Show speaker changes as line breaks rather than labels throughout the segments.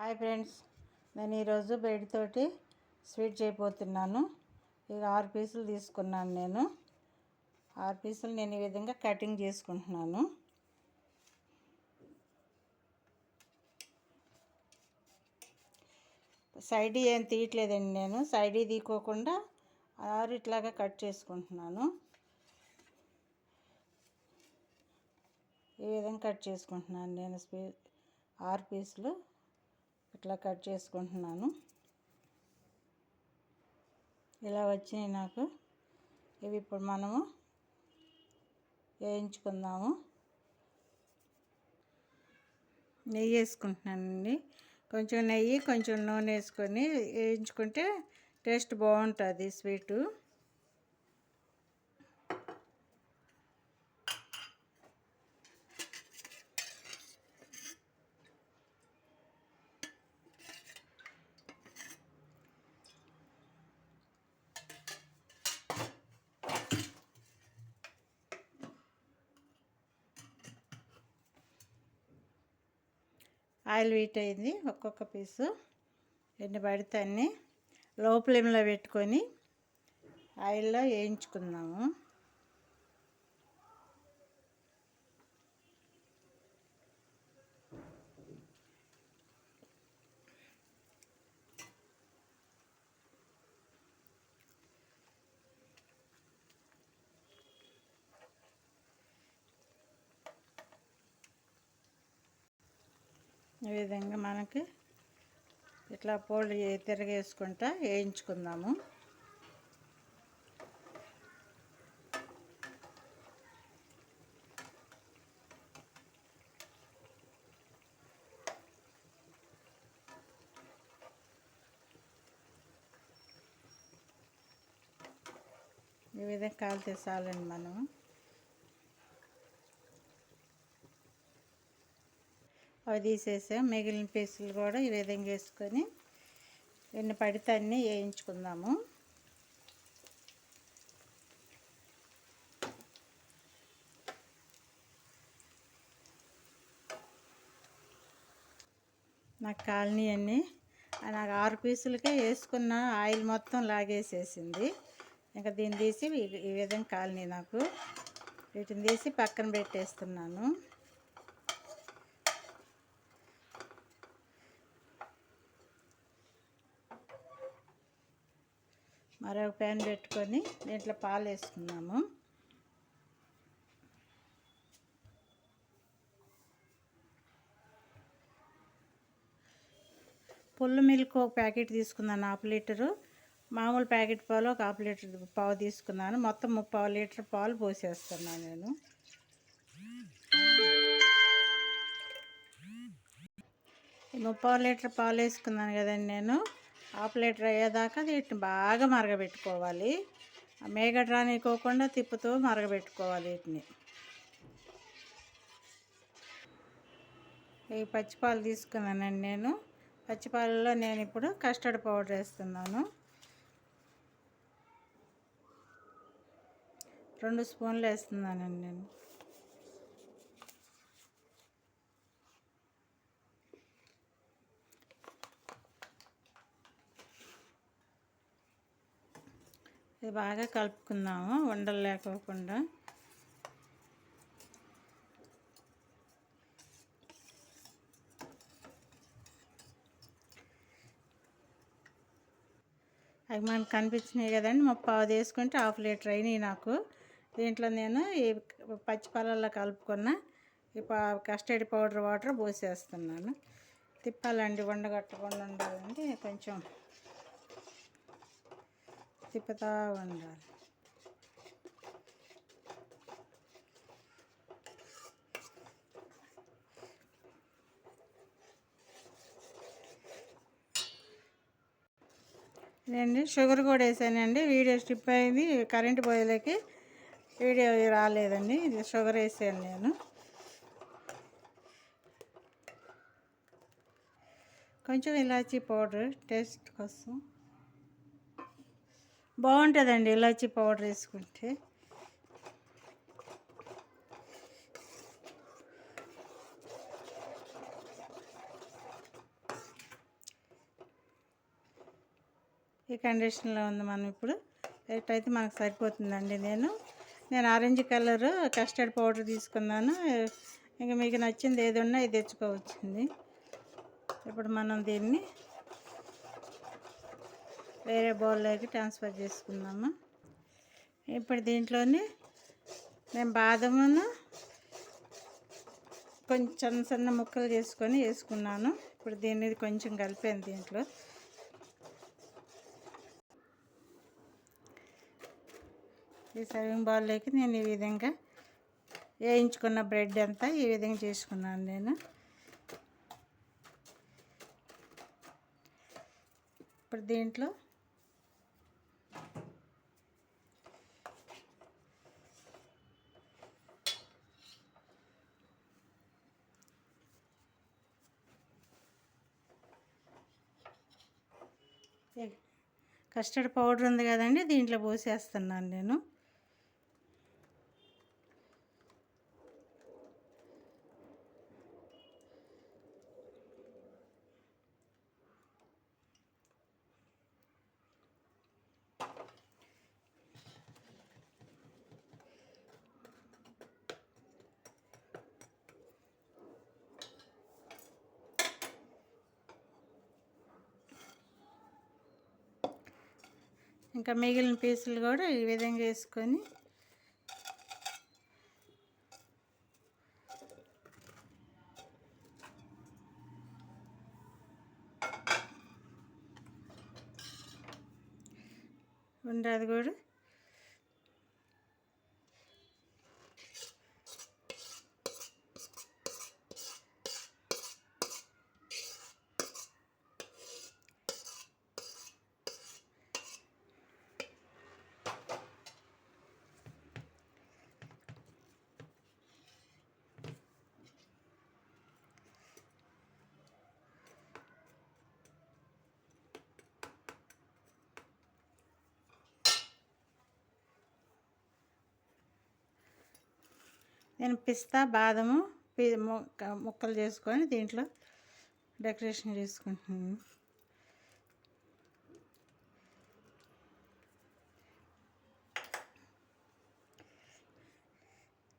Hi friends, నేను ఈరోజు bread తోటి స్వీట్ చేయబోతున్నాను. ఇక 6 పీసులు తీసుకున్నాను. నేను 6 పీసులు ఈ విధంగా కటింగ్ చేసుకుంటున్నాను. సైడ్ ఏం తీయట్లేదండి, నేను సైడ్ తీయకోకుండా 6 ఇట్లాగా కట్ చేసుకుంటున్నాను. ఈ విధంగా కట్ చేసుకుంటున్నాను. నేను 6 పీసులు ఇట్లా కట్ చేసుకుంటున్నాను. ఇలా వచ్చినాయి నాకు. ఇవి ఇప్పుడు మనము వేయించుకుందాము. నెయ్యి వేసుకుంటున్నానండి. కొంచెం నెయ్యి కొంచెం నూనె వేసుకొని వేయించుకుంటే టేస్ట్ బాగుంటుంది స్వీటు. ఆయిల్ హీట్ అయింది. ఒక్కొక్క పీసు ఎన్ని పడితే అన్ని లో ఫ్లేమ్లో పెట్టుకొని ఆయిల్లో వేయించుకుందాము. ఈ విధంగా మనకి ఇట్లా పోళ్ళు తిరగేసుకుంటా వేయించుకుందాము. ఈ విధంగా కాలితే చాలండి. మనం అవి తీసేసాం. మిగిలిన పీసులు కూడా ఈ విధంగా వేసుకొని ఎన్ని పడితే అన్నీ వేయించుకుందాము. నాకు కాలనీ నాకు 6 పీసులకే వేసుకున్న ఆయిల్ మొత్తం లాగేసేసింది. ఇంకా దీన్ని తీసి ఈ విధంగా కాలనీ నాకు వీటిని తీసి పక్కన పెట్టేస్తున్నాను. మరొక ప్యాన్ పెట్టుకొని దీంట్లో పాలు వేసుకున్నాము. పుల్ల మిల్క్ ఒక ప్యాకెట్ తీసుకున్నాను, 1/2 లీటరు. మామూలు ప్యాకెట్ పాలు ఒక 1/2 లీటర్ పావు తీసుకున్నాను. మొత్తం 3/4 లీటర్ పాలు పోసేస్తున్నాను. నేను 3/4 లీటర్ పాలు వేసుకున్నాను కదండి. నేను 1/2 లీటర్ అయ్యేదాకా వీటిని బాగా మరగబెట్టుకోవాలి. మేగడ రానికోకుండా తిప్పుతూ మరగబెట్టుకోవాలి వీటిని. ఈ పచ్చిపాలు తీసుకున్నానండి. నేను పచ్చిపాలలో నేను ఇప్పుడు కస్టర్డ్ పౌడర్ వేస్తున్నాను. 2 స్పూన్లు వేస్తున్నానండి నేను. ఇది బాగా కలుపుకుందాము ఉండలు లేకోకుండా. అవి మనకు కనిపించినాయి కదండి. 3/4 వేసుకుంటే 1/2 లీటర్ అయినాయి నాకు. దీంట్లో నేను ఈ పచ్చిపాలల్లో కలుపుకున్న ఈ కస్టర్డ్ పౌడర్ వాటర్ పోసేస్తున్నాను. తిప్పాలండి, ఉండగట్టకుండా ఉండాలండి. కొంచెం తిప్పుతూ ఉండాలి. నేను షుగర్ కూడా వేసానండి. వీడియో స్టిప్ అయింది, కరెంటు పోయేలకి వీడియో రాలేదండి. ఇది షుగర్ వేసాను నేను. కొంచెం ఇలాచీ పౌడర్ టేస్ట్ కోసం బాగుంటుందండి. ఇలాచీ పౌడర్ వేసుకుంటే ఈ కండిషన్లో ఉంది. మనం ఇప్పుడు ఎట్టయితే మనకు సరిపోతుందండి. నేను ఆరెంజ్ కలరు కస్టర్డ్ పౌడర్ తీసుకున్నాను. ఇంకా మీకు నచ్చింది ఏది ఉన్నా ఇది తెచ్చుకోవచ్చింది. ఇప్పుడు మనం దీన్ని వేరే బౌల్లోకి ట్రాన్స్ఫర్ చేసుకుందాము. ఇప్పుడు దీంట్లోని నేను బాదమును కొంచెం సన్న ముక్కలు చేసుకొని వేసుకున్నాను. ఇప్పుడు దీన్ని కొంచెం కలిపాను దీంట్లో. ఈ సర్వింగ్ బౌల్లోకి నేను ఈ విధంగా వేయించుకున్న బ్రెడ్ అంతా ఈ విధంగా చేసుకున్నాను నేను. ఇప్పుడు దీంట్లో కస్టర్డ్ పౌడర్ ఉంది కదండి, దీంట్లో పోసేస్తున్నాను నేను. ఇంకా మిగిలిన పీసులు కూడా ఈ విధంగా వేసుకొని ఉండదు కూడా నేను పిస్తా బాదము ముక్కలు చేసుకొని దీంట్లో డెకరేషన్ చేసుకుంటున్నాను.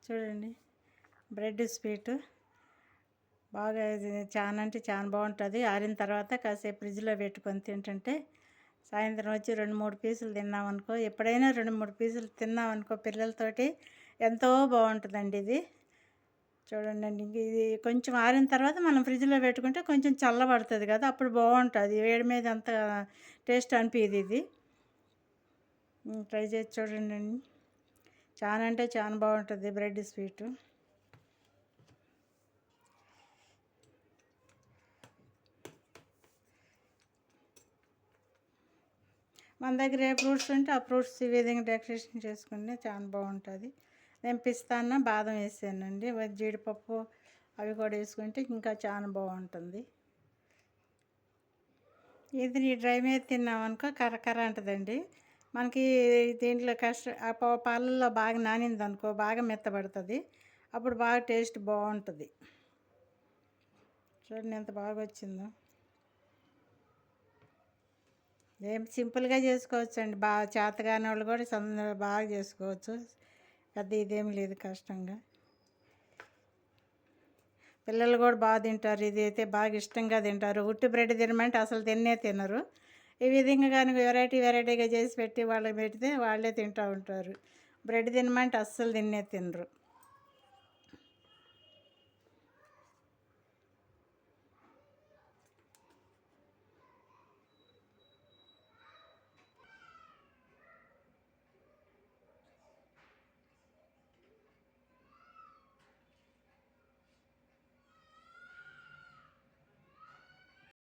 చూడండి, బ్రెడ్ స్వీట్ బాగా చాలా అంటే చాలా బాగుంటుంది. ఆరిన తర్వాత కాసేపు ఫ్రిడ్జ్లో పెట్టుకొని తింటుంటే సాయంత్రం వచ్చి 2-3 పీసులు తిన్నామనుకో, ఎప్పుడైనా 2-3 పీసులు తిన్నామనుకో పిల్లలతోటి ఎంతో బాగుంటుందండి ఇది. చూడండి, ఇది కొంచెం ఆరిన తర్వాత మనం ఫ్రిడ్జ్లో పెట్టుకుంటే కొంచెం చల్లబడుతుంది కదా, అప్పుడు బాగుంటుంది. వేడి మీద అంత టేస్ట్ అనిపించదు ఇది. ట్రై చేసి చూడండి, చాలా అంటే చాలా బాగుంటుంది బ్రెడ్ స్వీటు. మన దగ్గర ఏ ఫ్రూట్స్ ఉంటే ఆ ఫ్రూట్స్ ఈ విధంగా డెకరేషన్ చేసుకుంటే చాలా బాగుంటుంది. నేను పిస్తాను బాదం వేసానండి, జీడిపప్పు అవి కూడా వేసుకుంటే ఇంకా చాలా బాగుంటుంది. ఇది డ్రై మీద తిన్నామనుకో కరకర అంటుందండి. మనకి దీంట్లో పాలల్లో బాగా నానింది అనుకో బాగా మెత్తబడుతుంది, అప్పుడు బాగా టేస్ట్ బాగుంటుంది. చూడండి ఎంత బాగా వచ్చిందో. ఏం సింపుల్గా చేసుకోవచ్చు అండి, బాగా చేతగాని వాళ్ళు కూడా బాగా చేసుకోవచ్చు. పెద్ద ఇదేం లేదు కష్టంగా. పిల్లలు కూడా బాగా తింటారు, ఇది అయితే బాగా ఇష్టంగా తింటారు. ఉట్టి బ్రెడ్ తినమంటే అసలు తినరు. ఈ విధంగా కానీ వెరైటీగా చేసి పెట్టి వాళ్ళకి పెడితే వాళ్ళే తింటూ ఉంటారు. బ్రెడ్ తినమంటే అస్సలు తినరు.